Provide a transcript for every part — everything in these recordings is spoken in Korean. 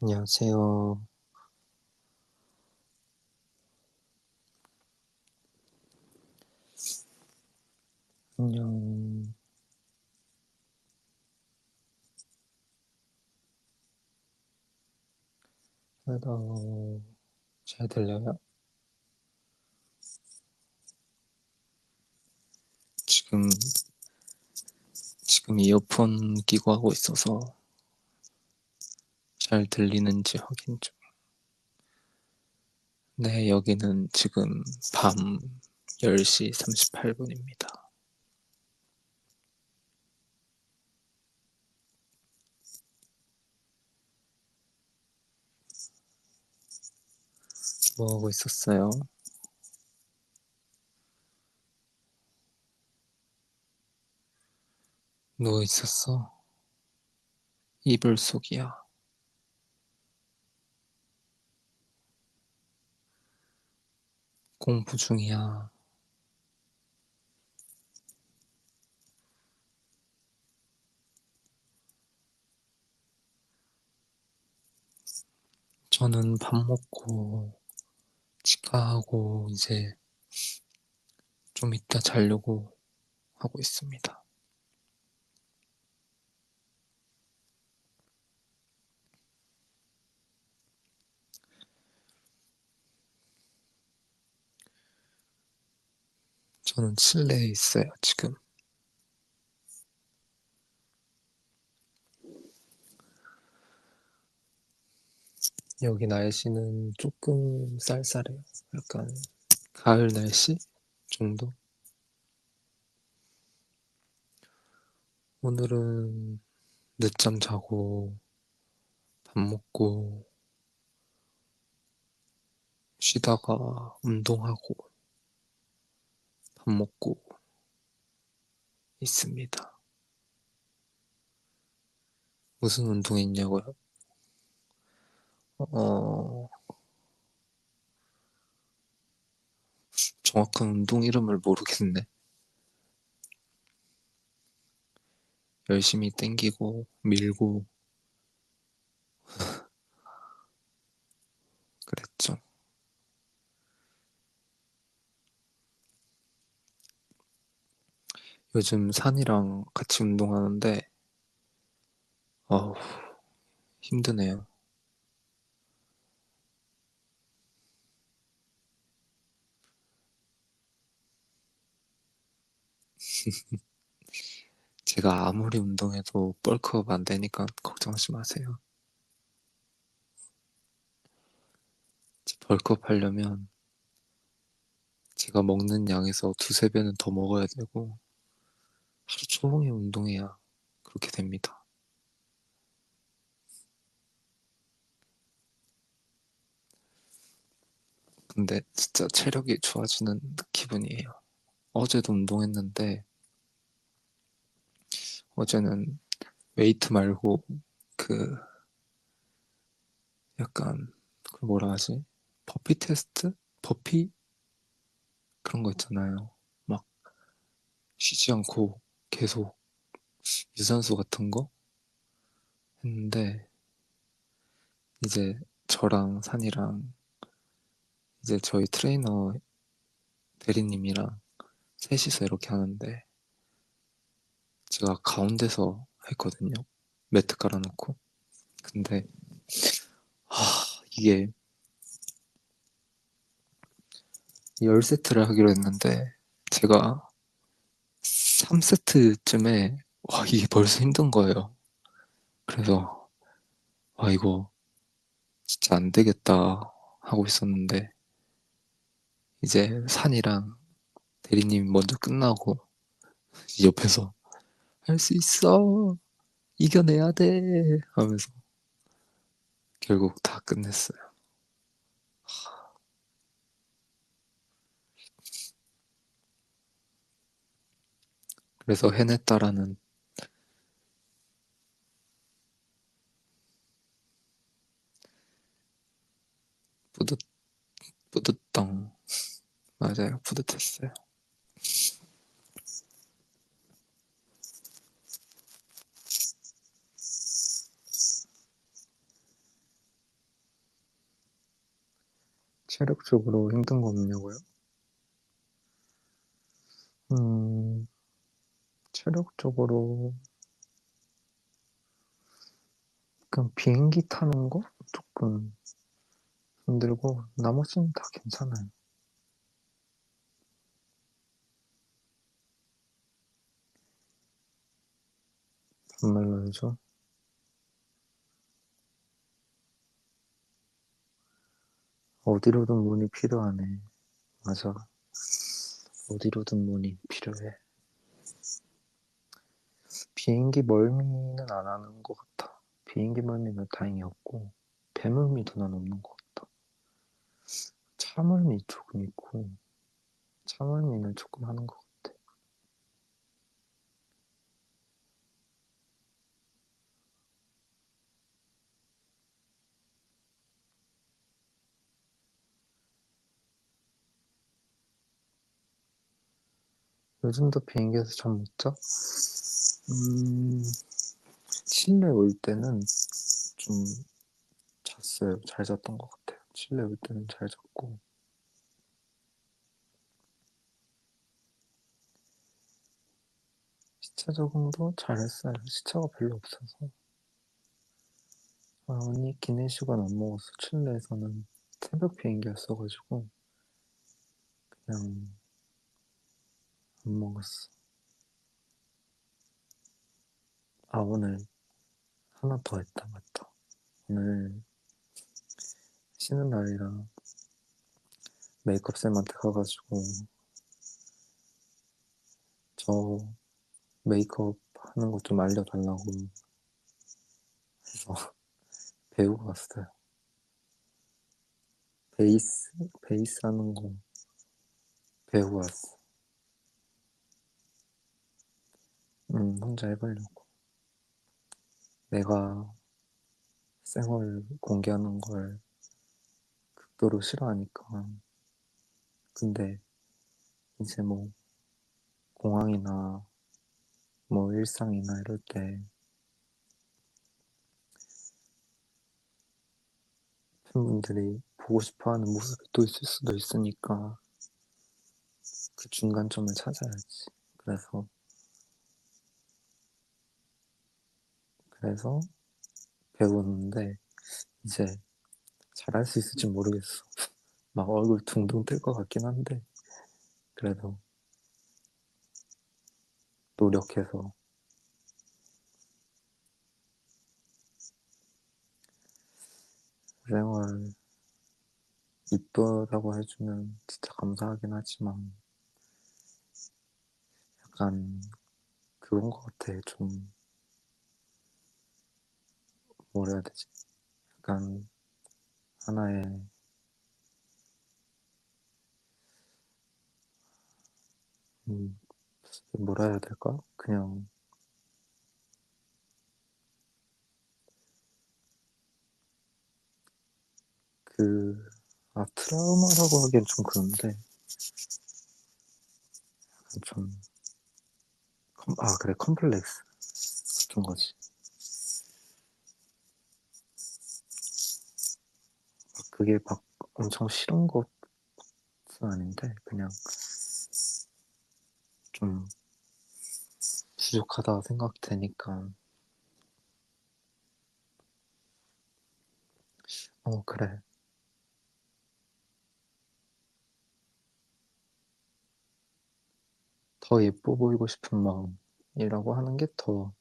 안녕하세요. 안녕. 잘 들려요? 지금, 지금 이어폰 끼고 하고 있어서 잘 들리는지 확인 중. 네, 여기는 지금 밤 10시 38분입니다. 뭐 하고 있었어요? 누워 있었어? 이불 속이야. 공부 중이야. 저는 밥 먹고 치과하고 이제 좀 이따 자려고 하고 있습니다. 저는 실내에 있어요, 지금. 여기 날씨는 조금 쌀쌀해요. 약간 가을 날씨 정도? 오늘은 늦잠 자고 밥 먹고 쉬다가 운동하고 밥 먹고 있습니다. 무슨 운동했냐고요? 어, 정확한 운동 이름을 모르겠네. 열심히 땡기고 밀고 그랬죠. 요즘 산이랑 같이 운동하는데 어우, 힘드네요. 제가 아무리 운동해도 벌크업 안 되니까 걱정하지 마세요. 벌크업 하려면 제가 먹는 양에서 두세 배는 더 먹어야 되고 하루 종일 운동해야 그렇게 됩니다. 근데 진짜 체력이 좋아지는 기분이에요. 어제도 운동했는데 어제는 웨이트 말고 그 약간 그 뭐라 하지? 버피 테스트? 버피? 그런 거 있잖아요. 막 쉬지 않고 계속 유산소 같은 거 했는데 이제 저랑 산이랑 이제 저희 트레이너 대리님이랑 셋이서 이렇게 하는데 제가 가운데서 했거든요. 매트 깔아놓고. 근데 이게 10세트를 하기로 했는데 제가 3세트쯤에 와 이게 벌써 힘든 거예요. 그래서 와 이거 진짜 안 되겠다 하고 있었는데 이제 산이랑 대리님이 먼저 끝나고 옆에서 할 수 있어 이겨내야 돼 하면서 결국 다 끝냈어요. 그래서 해냈다라는 뿌듯 뿌듯덩 맞아요 뿌듯했어요. 체력적으로 힘든 거 없냐고요? 음, 체력적으로 그냥 비행기 타는 거 조금 힘들고 나머지는 다 괜찮아요. 반말로죠. 어디로든 문이 필요하네. 맞아. 어디로든 문이 필요해. 비행기 멀미는 안 하는 것 같아. 비행기 멀미는 다행히 없고 배멀미도 난 없는 것 같아. 차멀미 조금 있고 차멀미는 조금 하는 것 같아. 요즘도 비행기에서 잠 못 자? 음, 실내 올 때는 좀 잤어요. 잘 잤던 것 같아요. 실내 올 때는 잘 잤고 시차 적응도 잘했어요. 시차가 별로 없어서. 아, 언니 기내 시간 안 먹었어. 칠레에서는 새벽 비행기였어가지고 그냥 안 먹었어. 아, 오늘 하나 더 했다. 맞다. 오늘 쉬는 날이라 메이크업 쌤한테 가가지고 저 메이크업 하는 거 좀 알려달라고 해서 배우고 왔어요. 베이스 하는 거 배우고 왔어. 혼자 해보려고. 내가 쌩얼 공개하는 걸 극도로 싫어하니까. 근데 이제 뭐 공항이나 뭐 일상이나 이럴 때 팬분들이 보고 싶어하는 모습이 또 있을 수도 있으니까 그 중간점을 찾아야지. 그래서 배우는데 이제 잘할 수 있을지 모르겠어. 막 얼굴 둥둥 뜰 것 같긴 한데 그래도 노력해서 생활 이쁘다고 해주면 진짜 감사하긴 하지만 약간 그런 것 같아. 좀 뭐라 해야 되지? 약간 하나의 음, 뭐라 해야 될까? 그냥 그 트라우마라고 하기엔 좀 그런데 좀 그래 컴플렉스 같은 거지. 그게 막 엄청 싫은 것은 아닌데 그냥 좀 부족하다 생각되니까 그래 더 예뻐 보이고 싶은 마음이라고 하는 게 더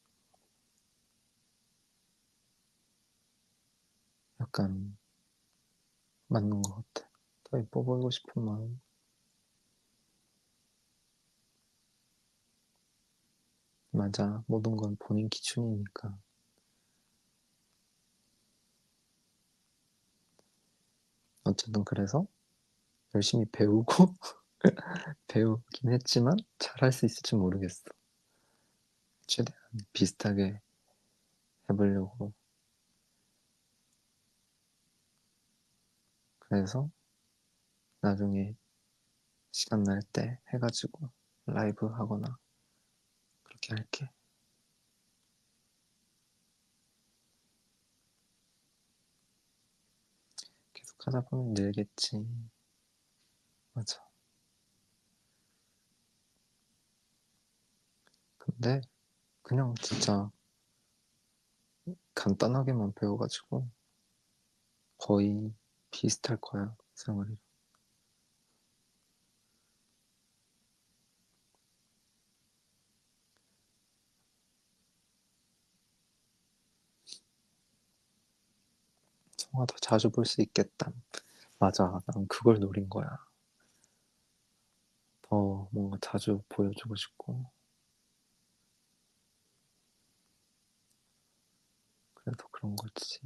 약간 맞는 것 같아. 더 예뻐 보이고 싶은 마음. 맞아. 모든 건 본인 기준이니까. 어쨌든 그래서 열심히 배우고 배우긴 했지만 잘할 수 있을지 모르겠어. 최대한 비슷하게 해보려고. 그래서 나중에 시간 날 때 해가지고 라이브 하거나 그렇게 할게. 계속 찾아보면 늘겠지. 맞아. 근데 그냥 진짜 간단하게만 배워가지고 거의 비슷할 거야, 생활이. 성화 더 자주 볼 수 있겠다. 맞아, 난 그걸 노린 거야. 더 뭔가 자주 보여주고 싶고. 그래서 그런 거지.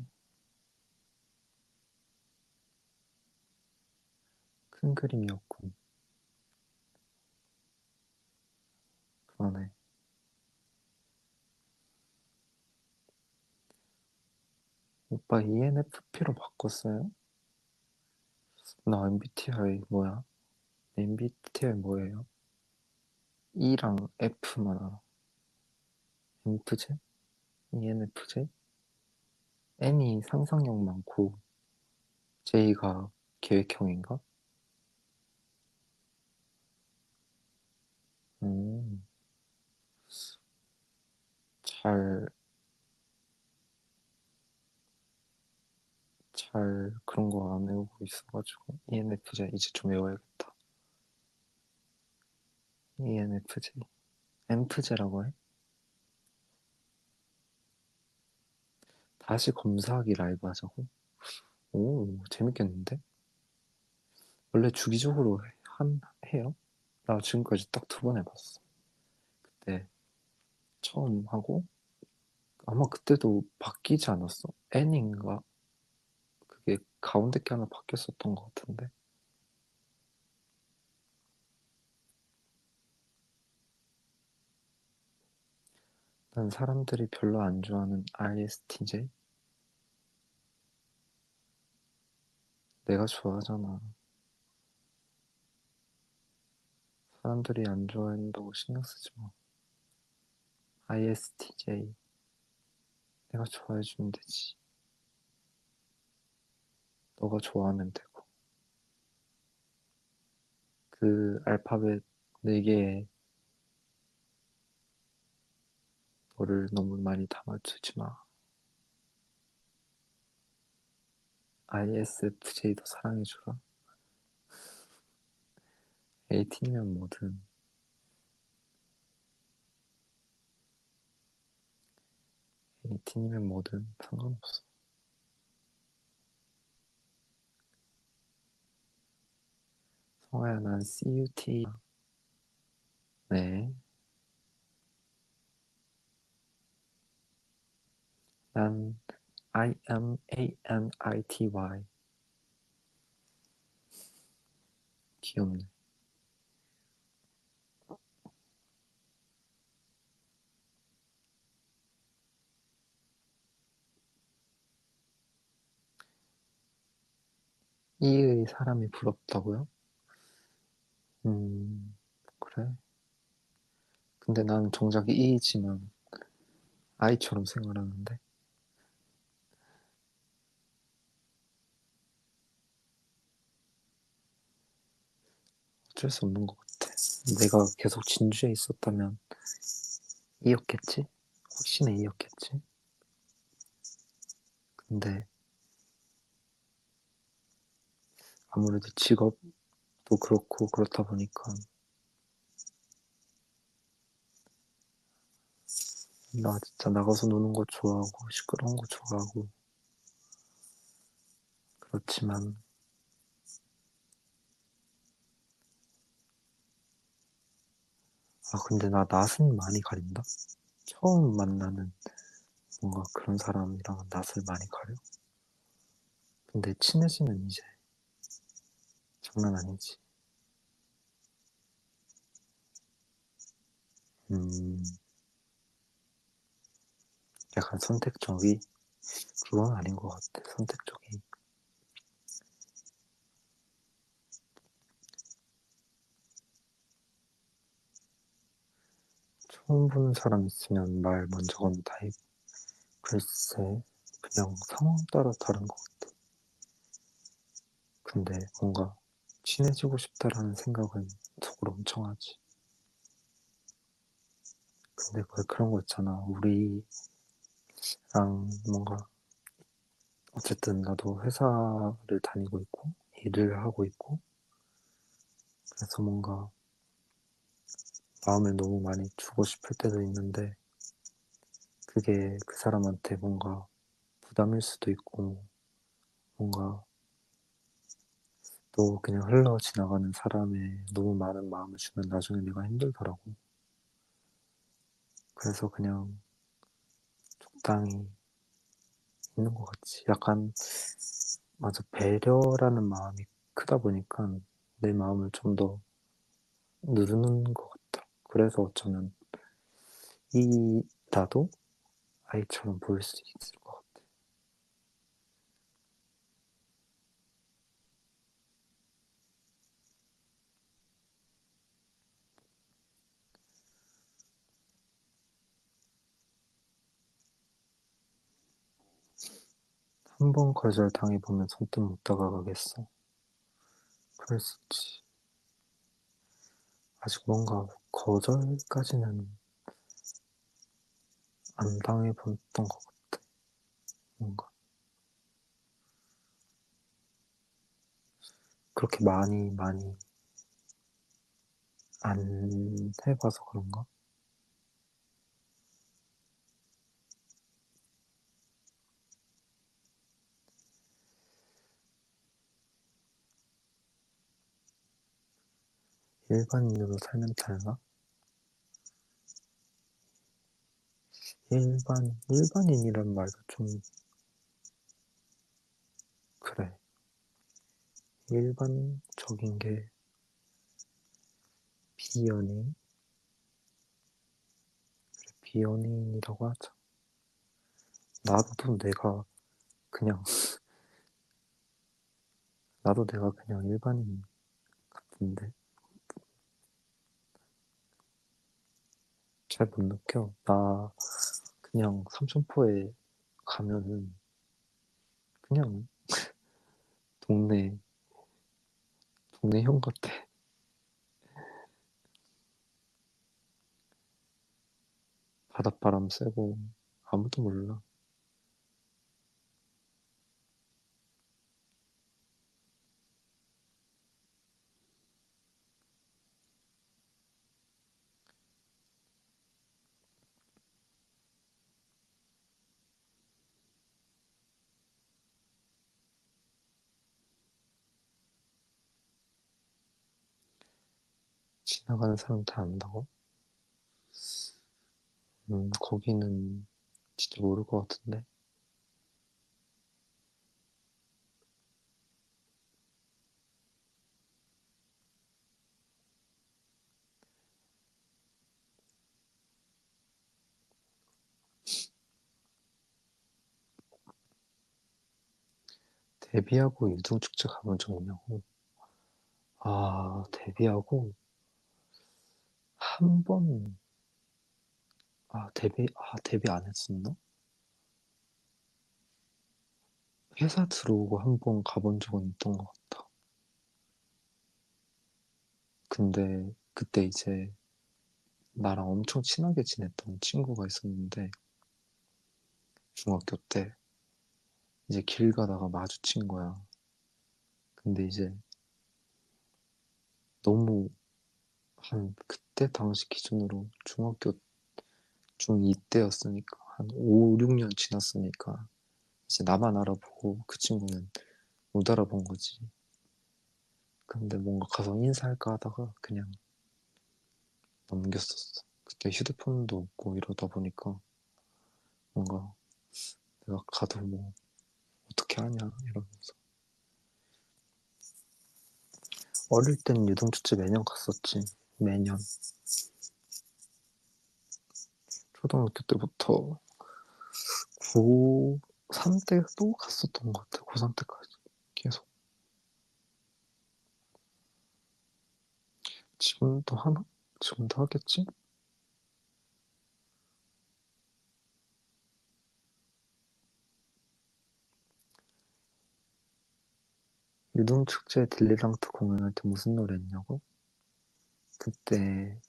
큰 그림이었군. 그러네. 오빠 ENFP로 바꿨어요? 나 MBTI 뭐야? MBTI 뭐예요? E랑 F만 알아. INFJ? ENFJ? N이 상상력 많고 J가 계획형인가? 음, 잘, 잘 그런 거 안 외우고 있어가지고 ENFJ 이제 좀 외워야겠다. ENFJ. MFJ라고 해? 다시 검사하기 라이브 하자고? 오, 재밌겠는데? 원래 주기적으로 해요? 나 지금까지 딱 2번 해봤어. 그때 처음 하고 아마 그때도 바뀌지 않았어? N인가? 그게 가운데 게 하나 바뀌었었던 것 같은데. 난 사람들이 별로 안 좋아하는 ISTJ? 내가 좋아하잖아. 사람들이 안 좋아한다고 신경 쓰지 마. ISTJ. 내가 좋아해주면 되지. 너가 좋아하면 되고. 그 알파벳 4개에 너를 너무 많이 담아주지 마. ISFJ도 사랑해주라. AT면 뭐든. AT면 뭐든 상관없어. 성아야, 난 CUT. 네. 난 IMANITY. 귀엽네. E의 사람이 부럽다고요? 그래. 근데 난 정작 E이지만 I처럼 생활하는데 어쩔 수 없는 것 같아. 내가 계속 진주에 있었다면 E였겠지? 확신의 E였겠지? 근데 아무래도 직업도 그렇고 그렇다 보니까 나 진짜 나가서 노는 거 좋아하고 시끄러운 거 좋아하고 그렇지만 근데 나 낯은 많이 가린다? 처음 만나는 뭔가 그런 사람이랑 낯을 많이 가려? 근데 친해지면 이제 장난 아니지. 음, 약간 선택적이 그건 아닌 것 같아. 선택적이 처음 보는 사람 있으면 말 먼저 거는 타입. 글쎄, 그냥 상황 따라 다른 것 같아. 근데 뭔가 친해지고 싶다라는 생각은 속으로 엄청 하지. 근데 그런 거 있잖아. 우리랑 뭔가 어쨌든 나도 회사를 다니고 있고 일을 하고 있고 그래서 뭔가 마음을 너무 많이 주고 싶을 때도 있는데 그게 그 사람한테 뭔가 부담일 수도 있고 뭔가 또 그냥 흘러 지나가는 사람에 너무 많은 마음을 주면 나중에 내가 힘들더라고. 그래서 그냥 적당히 있는 것 같지. 약간 맞아 배려라는 마음이 크다 보니까 내 마음을 좀 더 누르는 것 같아. 그래서 어쩌면 이 나도 아이처럼 보일 수 있을 것 같아. 한 번 거절 당해보면 손뜻 못 다가가겠어. 그럴 수 있지. 아직 뭔가 거절까지는 안 당해봤던 것 같아. 뭔가 그렇게 많이 안 해봐서 그런가? 일반인으로 살면 달라? 일반인이란 말도 좀 그래. 일반적인 게 비연예인? 비연예인이라고 하자. 나도 내가 그냥, 나도 내가 그냥 일반인 같은데. 잘 못 느껴. 나 그냥 삼천포에 가면은 그냥 동네, 동네 형 같아. 바닷바람 쐬고 아무도 몰라. 지나가는 사람 다 안다고? 거기는 진짜 모를 것 같은데. 데뷔하고 유등축제 가본 적 있냐고? 아, 한 번, 데뷔 안 했었나? 회사 들어오고 한 번 가본 적은 있던 것 같아. 근데 그때 이제 나랑 엄청 친하게 지냈던 친구가 있었는데 중학교 때 이제 길 가다가 마주친 거야. 근데 이제 너무 한 그때 당시 기준으로 중학교 중2 때였으니까 한 5, 6년 지났으니까 이제 나만 알아보고 그 친구는 못 알아본 거지. 근데 뭔가 가서 인사할까 하다가 그냥 넘겼었어. 그때 휴대폰도 없고 이러다 보니까 뭔가 내가 가도 뭐 어떻게 하냐 이러면서. 어릴 땐 유등축제 매년 갔었지. 매년. 초등학교 때부터 고3 때도 갔었던 것 같아. 고3 때까지. 계속. 지금도 하나? 지금도 하겠지? 유등축제 딜리랑트 공연할 때 무슨 노래 했냐고? 그때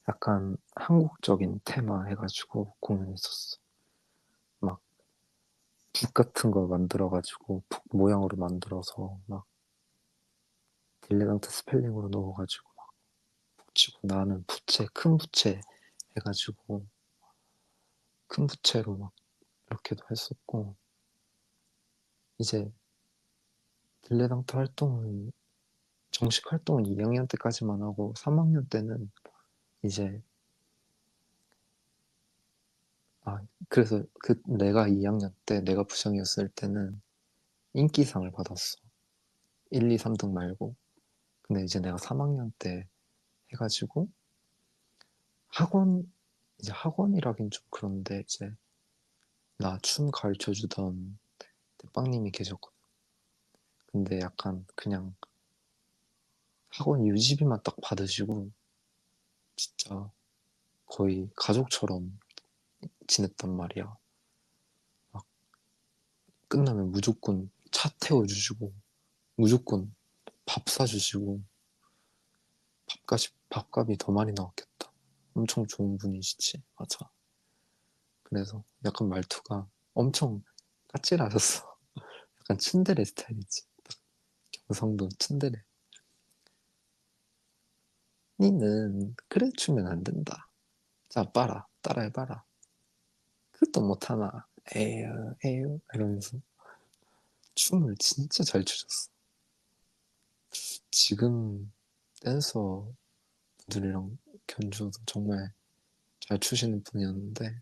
약간 한국적인 테마 해가지고 공연했었어. 막 북 같은 거 만들어가지고 북 모양으로 만들어서 막 딜리랑트 스펠링으로 넣어가지고 막 북치고 나는 부채 큰 부채 해가지고 큰 부채로 막 이렇게도 했었고 이제 딜레랑트 활동은 정식 활동은 2학년 때까지만 하고 3학년 때는 이제 그래서 그 내가 2학년 때 내가 부장이었을 때는 인기상을 받았어. 1, 2, 3등 말고. 근데 이제 내가 3학년 때 해가지고 학원 이제 학원이라긴 좀 그런데 이제 나 춤 가르쳐 주던 대빵님이 계셨거든. 근데 약간 그냥 학원 유지비만 딱 받으시고 진짜 거의 가족처럼 지냈단 말이야. 막 끝나면 무조건 차 태워주시고 무조건 밥 사주시고 밥값이 더 많이 나왔겠다. 엄청 좋은 분이시지. 맞아. 그래서 약간 말투가 엄청 까칠하셨어. 약간 츤데레 스타일이지. 경상도 츤데레. 니는 그래 추면 안 된다. 자 봐라 따라해봐라. 그것도 못하나. 에휴 에휴 이러면서 춤을 진짜 잘 추셨어. 지금 댄서 분들이랑 견주도 정말 잘 추시는 분이었는데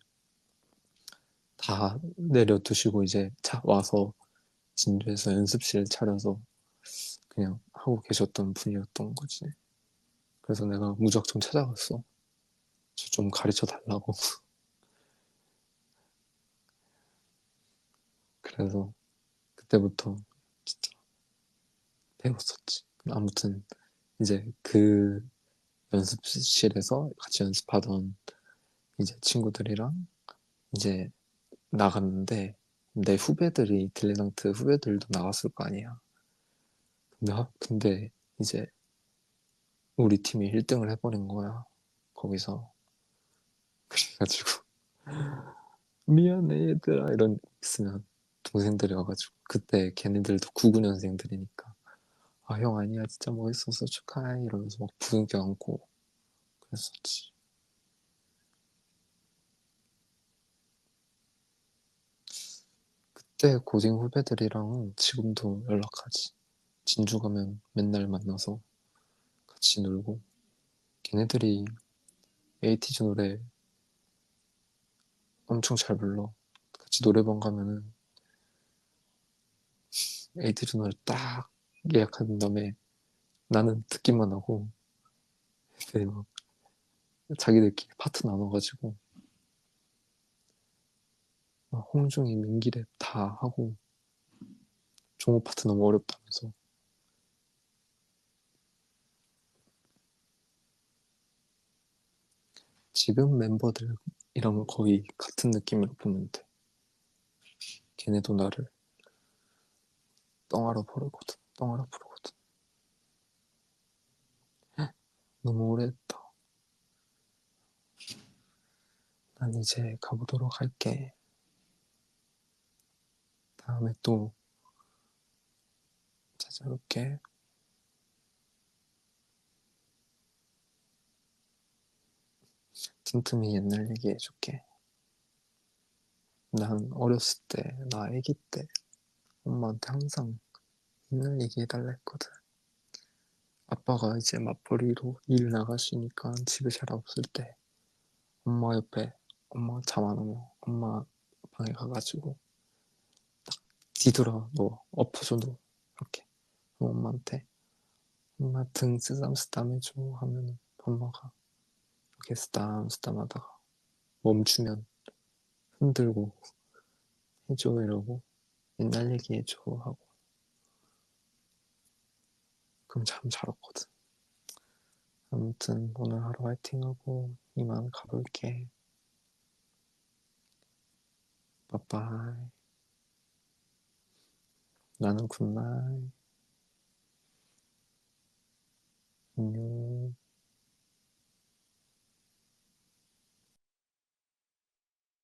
다 내려두시고 이제 와서 진도에서 연습실 차려서 그냥 하고 계셨던 분이었던 거지. 그래서 내가 무작정 찾아갔어. 저 좀 가르쳐 달라고. 그래서 그때부터 진짜 배웠었지. 아무튼 이제 그 연습실에서 같이 연습하던 이제 친구들이랑 이제 나갔는데 내 후배들이 딜레랑트 후배들도 나갔을 거 아니야. 근데 이제 우리 팀이 1등을 해버린 거야. 거기서. 그래가지고 미안해 얘들아 이런 있으면 동생들이 와가지고 그때 걔네들도 99년생들이니까 아 형 아니야 진짜 멋있어서 축하해 이러면서 막 부둥켜 안고 그랬었지. 그때 고딩 후배들이랑 지금도 연락하지. 진주 가면 맨날 만나서 같이 놀고 걔네들이 에이티즈 노래 엄청 잘 불러. 같이 노래방 가면은 에이티즈 노래 딱 예약한 다음에 나는 듣기만 하고 이제 막 자기들끼리 파트 나눠가지고 막 홍중이 민기랩 다 하고 종호 파트 너무 어렵다면서 지금 멤버들이랑 거의 같은 느낌으로 보면 돼. 걔네도 나를 똥하러 부르거든. 똥하러 부르거든. 너무 오래됐다. 난 이제 가보도록 할게. 다음에 또 찾아올게. 틈틈이 옛날 얘기해줄게. 난 어렸을 때, 나 아기 때 엄마한테 항상 옛날 얘기해달라 했거든. 아빠가 이제 맞벌이로 일 나가시니까 집에 잘 없을 때 엄마 옆에 엄마 잠 안 오면 엄마 방에 가가지고 뒤돌아 너 엎어져 너 이렇게 엄마한테 엄마 등 쓰담쓰담 해줘 하면 엄마가 이렇게 쓰담쓰담 하다가 멈추면 흔들고 해줘 이러고 옛날 얘기 해줘 하고 그럼 잠 잘 왔거든. 아무튼 오늘 하루 화이팅하고 이만 가볼게. 빠빠이. 나는 굿나잇.